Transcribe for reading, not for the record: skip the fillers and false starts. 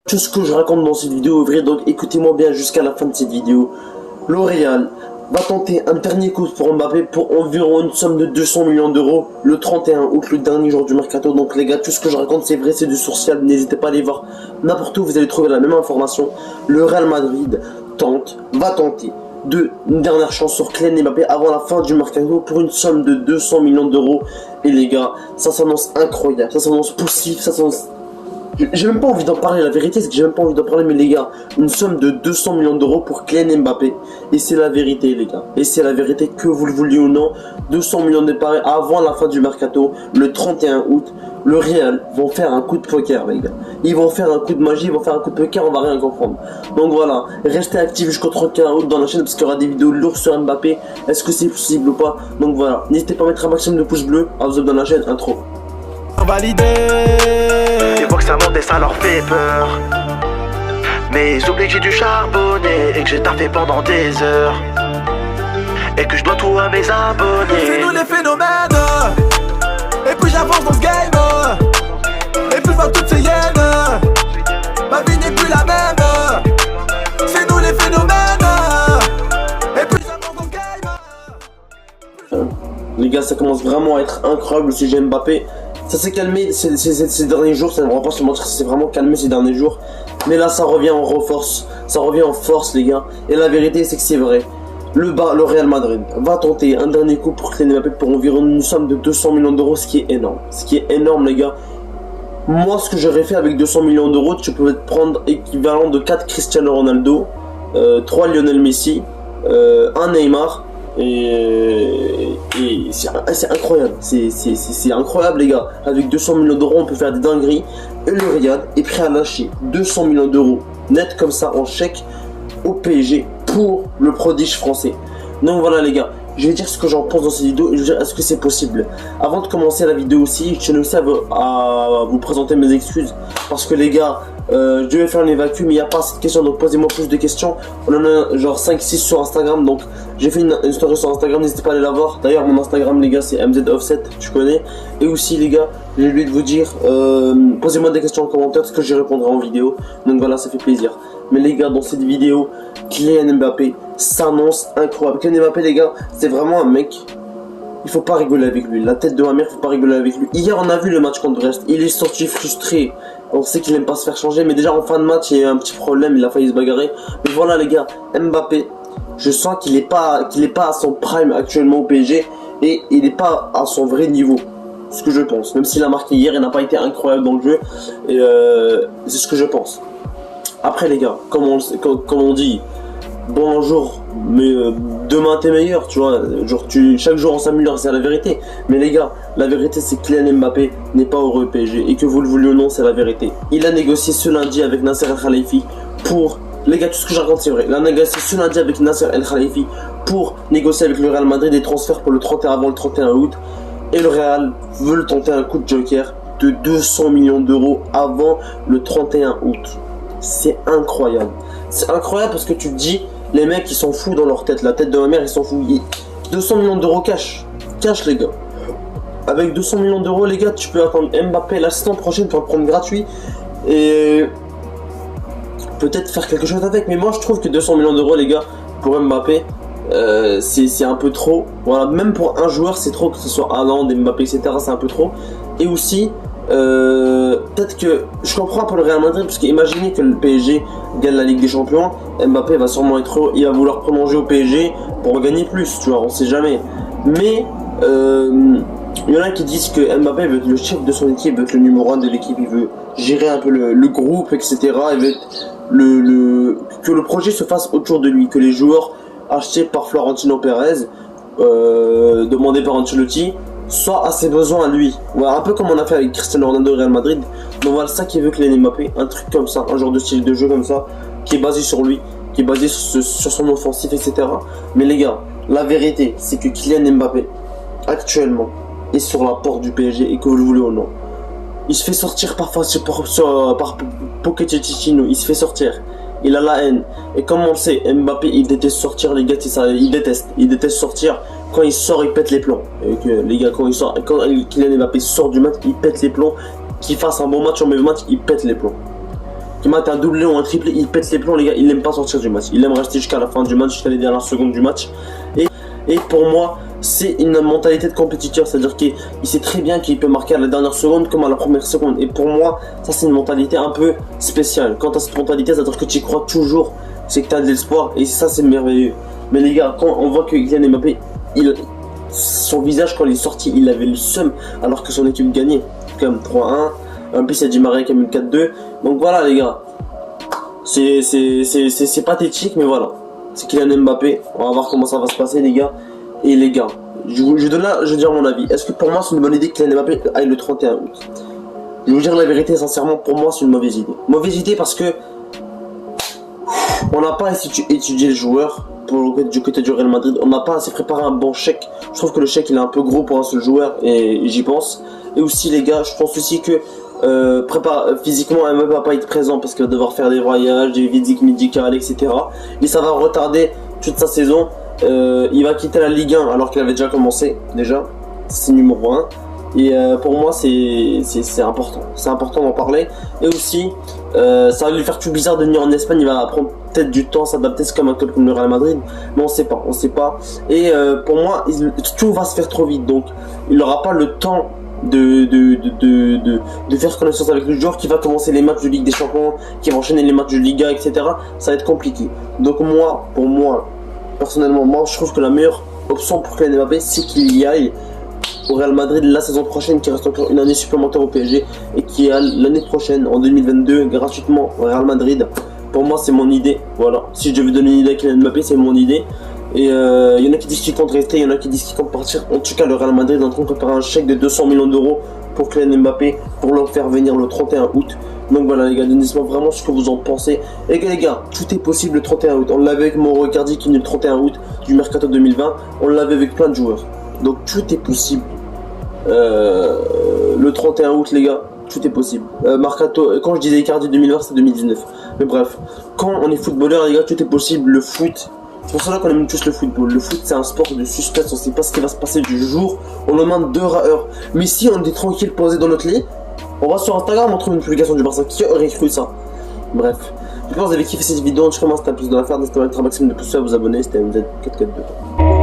Tout ce que je raconte dans cette vidéo est vrai, donc écoutez-moi bien jusqu'à la fin de cette vidéo. Le Real va tenter un dernier coup pour Mbappé pour environ une somme de 200 millions d'euros le 31 août, le dernier jour du mercato. Donc les gars, tout ce que je raconte c'est vrai, c'est du source fiable, n'hésitez pas à aller voir n'importe où, vous allez trouver la même information. Le Real Madrid va tenter une dernière chance sur Kylian Mbappé avant la fin du mercato pour une somme de 200 millions d'euros. Et les gars, ça s'annonce incroyable, ça s'annonce poussif, ça s'annonce... J'ai même pas envie d'en parler, la vérité c'est que j'ai même pas envie d'en parler, mais les gars, une somme de 200 millions d'euros pour Kylian Mbappé, et c'est la vérité les gars, et c'est la vérité que vous le vouliez ou non, 200 millions de paris avant la fin du mercato, le 31 août, le Real vont faire un coup de poker les gars, ils vont faire un coup de magie, ils vont faire un coup de poker, on va rien comprendre. Donc voilà, restez actifs jusqu'au 31 août dans la chaîne parce qu'il y aura des vidéos lourdes sur Mbappé, est-ce que c'est possible ou pas, donc voilà, n'hésitez pas à mettre un maximum de pouces bleus, à vous dans la chaîne, intro. Validé. Ils voient que ça monte et ça leur fait peur. Mais ils oublient que j'ai dû charbonner et que j'ai taffé pendant des heures. Et que je dois tout à mes abonnés. C'est nous les phénomènes. Et plus j'avance dans ce game, et plus je vois toutes ces hyènes. Ma vie n'est plus la même. C'est nous les phénomènes. Et plus j'avance dans ce game. Les gars, ça commence vraiment à être incroyable le sujet Mbappé. Ça s'est calmé ces derniers jours, ça ne va pas se mentir, ça s'est vraiment calmé ces derniers jours. Mais là ça revient en reforce, ça revient en force les gars. Et la vérité c'est que c'est vrai. Le Real Madrid va tenter un dernier coup pour Kylian Mbappé pour environ une somme de 200 millions d'euros, ce qui est énorme. Ce qui est énorme les gars. Moi ce que j'aurais fait avec 200 millions d'euros, tu peux te prendre équivalent de 4 Cristiano Ronaldo, 3 Lionel Messi, 1 Neymar. Et c'est incroyable, c'est incroyable les gars. Avec 200 millions d'euros on peut faire des dingueries. Et le Real est prêt à lâcher 200 millions d'euros net comme ça en chèque au PSG pour le prodige français. Donc voilà les gars, je vais dire ce que j'en pense dans cette vidéo et je vais dire est-ce que c'est possible. Avant de commencer la vidéo aussi, je tiens aussi à vous présenter mes excuses parce que les gars, je devais faire un évacu mais il n'y a pas assez de questions, donc posez-moi plus de questions. On en a genre 5-6 sur Instagram, donc j'ai fait une story sur Instagram, n'hésitez pas à aller la voir. D'ailleurs mon Instagram les gars c'est MZOffset, tu connais. Et aussi les gars, j'ai oublié de vous dire, posez-moi des questions en commentaire parce que j'y répondrai en vidéo. Donc voilà, ça fait plaisir. Mais les gars, dans cette vidéo, Kylian Mbappé s'annonce incroyable. Kylian Mbappé les gars, c'est vraiment un mec, il faut pas rigoler avec lui. La tête de ma mère, faut pas rigoler avec lui. Hier on a vu le match contre Brest, il est sorti frustré. On sait qu'il aime pas se faire changer, mais déjà en fin de match il y a eu un petit problème, il a failli se bagarrer. Mais voilà les gars, Mbappé, je sens qu'il est pas à son prime actuellement au PSG et il n'est pas à son vrai niveau. Ce que je pense, même s'il a marqué hier, il n'a pas été incroyable dans le jeu. Et c'est ce que je pense. Après les gars, comme on dit, bonjour, mais demain t'es meilleur, tu vois. Genre, chaque jour on s'améliore, c'est la vérité. Mais les gars, la vérité c'est que Kylian Mbappé n'est pas heureux au PSG et que vous le vouliez ou non, c'est la vérité. Il a négocié ce lundi avec Nasser El Khelaifi pour... Les gars, tout ce que je raconte c'est vrai. Il a négocié ce lundi avec Nasser El Khelaifi pour négocier avec le Real Madrid des transferts pour le 31 avant le 31 août. Et le Real veut tenter un coup de joker de 200 millions d'euros avant le 31 août. C'est incroyable. C'est incroyable parce que tu te dis, les mecs ils s'en foutent dans leur tête. La tête de ma mère ils s'en foutent. 200 millions d'euros cash. Cash les gars. Avec 200 millions d'euros les gars, tu peux attendre Mbappé la saison prochaine pour le prendre gratuit. Et peut-être faire quelque chose avec. Mais moi je trouve que 200 millions d'euros les gars, pour Mbappé, c'est un peu trop. Voilà, même pour un joueur c'est trop, que ce soit Haaland, Mbappé etc, c'est un peu trop. Et aussi peut-être que je comprends un peu le Real Madrid parce qu'imaginez que le PSG gagne la Ligue des Champions, Mbappé va sûrement être, il va vouloir prolonger au PSG pour gagner plus, tu vois, on sait jamais. Mais il y en a qui disent que Mbappé veut être le chef de son équipe, veut être le numéro 1 de l'équipe, il veut gérer un peu le groupe etc, il veut être que le projet se fasse autour de lui, que les joueurs achetés par Florentino Pérez, demandés par Ancelotti, soit à ses besoins à lui. Voilà, un peu comme on a fait avec Cristiano Ronaldo et Real Madrid. Donc voilà, ça qui veut Kylian Mbappé, un truc comme ça, un genre de style de jeu comme ça, qui est basé sur lui, qui est basé sur son offensif, etc. Mais les gars, la vérité, c'est que Kylian Mbappé, actuellement, est sur la porte du PSG et que vous le voulez ou non. Il se fait sortir par Pochettino, il se fait sortir. Il a la haine. Et comme on le sait, Mbappé il déteste sortir les gars, il déteste sortir. Quand il sort, il pète les plombs. Et que les gars, quand Kylian Mbappé sort du match, il pète les plombs. Qu'il fasse un bon match ou un mauvais match, il pète les plombs. qui mate un doublé ou un triplé, il pète les plombs, les gars, il aime pas sortir du match. Il aime rester jusqu'à la fin du match, jusqu'à les dernières secondes du match. Et pour moi, c'est une mentalité de compétiteur, c'est-à-dire qu'il sait très bien qu'il peut marquer à la dernière seconde comme à la première seconde. Et pour moi, ça c'est une mentalité un peu spéciale. Quand tu as cette mentalité, c'est-à-dire que tu y crois toujours, c'est que tu as de l'espoir, et ça c'est merveilleux. Mais les gars, quand on voit que Kylian Mbappé, son visage quand il est sorti, il avait le seum alors que son équipe gagnait. Comme 3-1, en plus il y a Di Maria qui a mis le 4-2. Donc voilà les gars, c'est pathétique, mais voilà. C'est Kylian Mbappé, on va voir comment ça va se passer les gars. Et les gars, je vais dire mon avis. Est-ce que pour moi c'est une bonne idée que Kylian Mbappé aille le 31 août? Je vais vous dire la vérité sincèrement, pour moi c'est une mauvaise idée. Mauvaise idée parce que on n'a pas étudié le joueur du côté du Real Madrid. On n'a pas assez préparé un bon chèque. Je trouve que le chèque il est un peu gros pour un seul joueur et j'y pense. Et aussi les gars, je pense aussi que physiquement Mbappé va pas être présent parce qu'il va devoir faire des voyages, des visites médicales, etc. Et ça va retarder toute sa saison. Il va quitter la Ligue 1 alors qu'il avait déjà commencé déjà. C'est numéro 1. Et pour moi c'est important. C'est important d'en parler. Et aussi ça va lui faire tout bizarre de venir en Espagne. Il va prendre peut-être du temps à s'adapter. C'est comme un club comme le Real Madrid. Mais on sait pas. Et pour moi tout va se faire trop vite. Donc il n'aura pas le temps de faire connaissance avec le joueur qui va commencer les matchs de Ligue des Champions, qui va enchaîner les matchs de Liga, etc. Ça va être compliqué. Donc pour moi, personnellement, je trouve que la meilleure option pour Kylian Mbappé, c'est qu'il y aille au Real Madrid la saison prochaine, qui reste encore une année supplémentaire au PSG, et qui aille l'année prochaine, en 2022, gratuitement au Real Madrid. Pour moi, c'est mon idée. Voilà. Si je devais donner une idée à Kylian Mbappé, c'est mon idée. Et il y en a qui disent qu'il compte rester, il y en a qui disent qu'il compte partir. En tout cas, le Real Madrid est en train de préparer un chèque de 200 millions d'euros pour Kylian Mbappé, pour le faire venir le 31 août. Donc voilà les gars, dites-moi vraiment ce que vous en pensez. Et les gars, tout est possible le 31 août. On l'avait avec Mauro Icardi qui est le 31 août du Mercato 2020. On l'avait avec plein de joueurs. Donc tout est possible. Le 31 août les gars, tout est possible. Mercato, quand je disais Icardi 2020, c'est 2019. Mais bref, quand on est footballeur les gars, tout est possible. Le foot, c'est pour cela qu'on aime tous le football. Le foot c'est un sport de suspense, on sait pas ce qui va se passer du jour au lendemain d'heure à heure. Mais si on est tranquille posé dans notre lit, on va sur Instagram, on trouve une publication du Barça. Qui aurait cru ça? Bref, j'espère que vous avez kiffé cette vidéo. En tout cas, moi c'était un plus de l'affaire. N'hésitez pas à mettre un maximum de pouces à vous abonner. C'était MZ442.